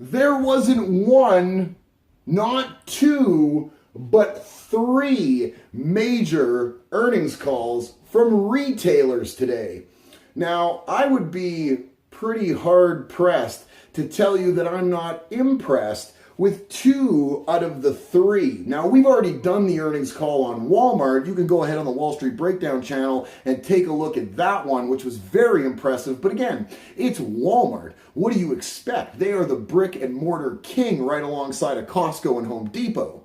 There wasn't one, not two, but three major earnings calls from retailers today. Now, I would be pretty hard pressed to tell you that I'm not impressed with two out of the three. Now, we've already done the earnings call on Walmart. You can go ahead on the Wall Street Breakdown channel and take a look at that one, which was very impressive. But again, it's Walmart. What do you expect? They are the brick and mortar king right alongside of Costco and Home Depot.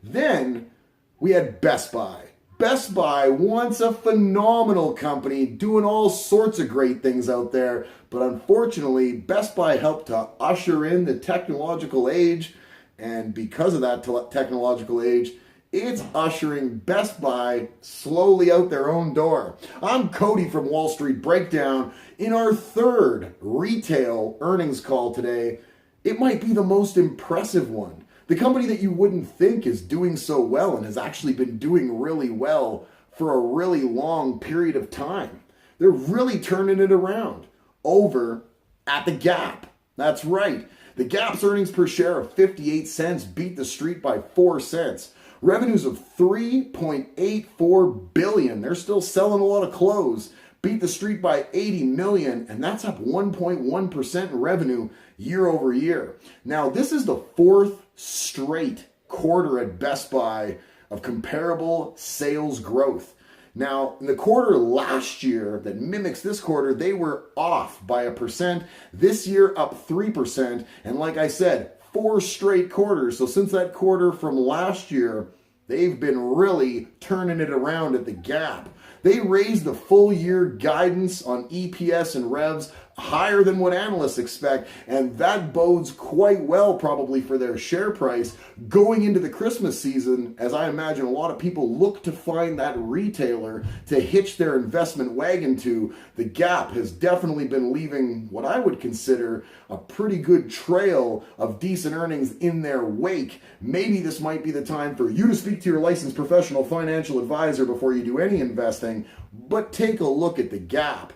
Then we had Best Buy. Best Buy, once a phenomenal company doing all sorts of great things out there, but unfortunately, Best Buy helped to usher in the technological age, and because of that technological age, it's ushering Best Buy slowly out their own door. I'm Cody from Wall Street Breakdown. In our third retail earnings call today, it might be the most impressive one. The company that you wouldn't think is doing so well and has actually been doing really well for a really long period of time. They're really turning it around over at the Gap. That's right. The Gap's earnings per share of 58 cents beat the street by 4 cents. Revenues of $3.84 billion. They're still selling a lot of clothes. Beat the street by 80 million, and that's up 1.1% in revenue year over year. Now, this is the fourth straight quarter at Best Buy of comparable sales growth. Now, in the quarter last year that mimics this quarter, they were off by 1%. This year, up 3%. And like I said, 4 straight quarters. So since that quarter from last year, they've been really turning it around at the Gap. They raised the full year guidance on EPS and revs higher than what analysts expect, and that bodes quite well probably for their share price going into the Christmas season, as I imagine a lot of people look to find that retailer to hitch their investment wagon to. The Gap has definitely been leaving what I would consider a pretty good trail of decent earnings in their wake. Maybe this might be the time for you to speak to your licensed professional financial advisor before you do any investing, but take a look at the Gap.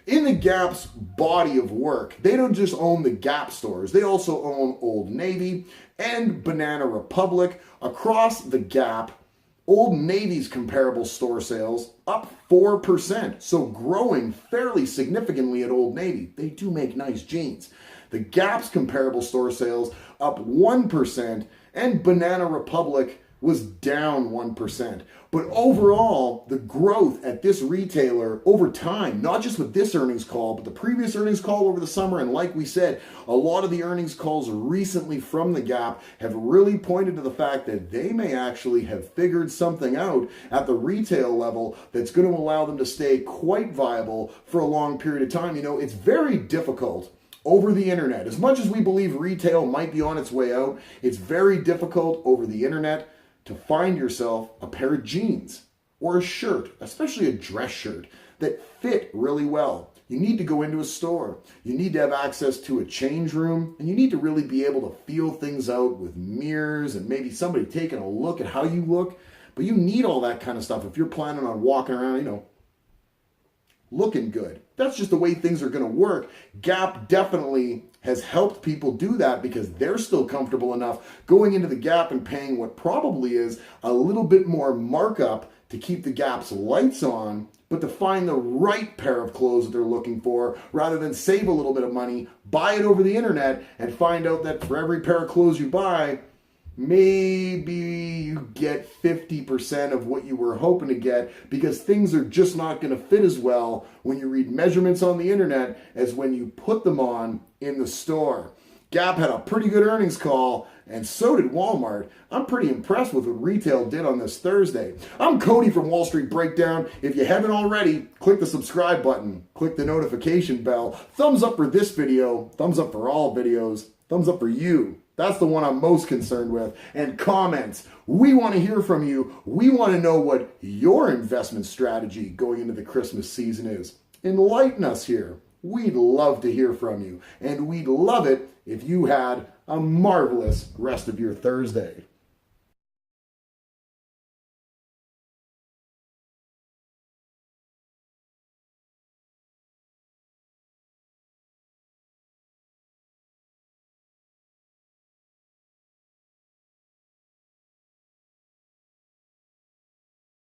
In the Gap's body of work, they don't just own the Gap stores, they also own Old Navy and Banana Republic. Across the Gap, Old Navy's comparable store sales up 4%, so growing fairly significantly at Old Navy. They do make nice jeans. The Gap's comparable store sales up 1%, and Banana Republic was down 1%. But overall, the growth at this retailer over time, not just with this earnings call, but the previous earnings call over the summer, and like we said, a lot of the earnings calls recently from the Gap have really pointed to the fact that they may actually have figured something out at the retail level that's going to allow them to stay quite viable for a long period of time. You know, it's very difficult over the internet. As much as we believe retail might be on its way out, it's very difficult over the internet to find yourself a pair of jeans or a shirt, especially a dress shirt, that fit really well. You need to go into a store. You need to have access to a change room, and you need to really be able to feel things out with mirrors and maybe somebody taking a look at how you look. But you need all that kind of stuff if you're planning on walking around, looking good. That's just the way things are going to work. Gap definitely has helped people do that because they're still comfortable enough going into the Gap and paying what probably is a little bit more markup to keep the Gap's lights on, but to find the right pair of clothes that they're looking for, rather than save a little bit of money, buy it over the internet, and find out that for every pair of clothes you buy, maybe you get 50% of what you were hoping to get, because things are just not going to fit as well when you read measurements on the internet as when you put them on in the store. Gap had a pretty good earnings call, and so did Walmart. I'm pretty impressed with what retail did on this Thursday. I'm Cody from Wall Street Breakdown. If you haven't already, click the subscribe button, click the notification bell, thumbs up for this video, thumbs up for all videos, thumbs up for you. That's the one I'm most concerned with. And comments. We want to hear from you. We want to know what your investment strategy going into the Christmas season is. Enlighten us here. We'd love to hear from you. And we'd love it if you had a marvelous rest of your Thursday.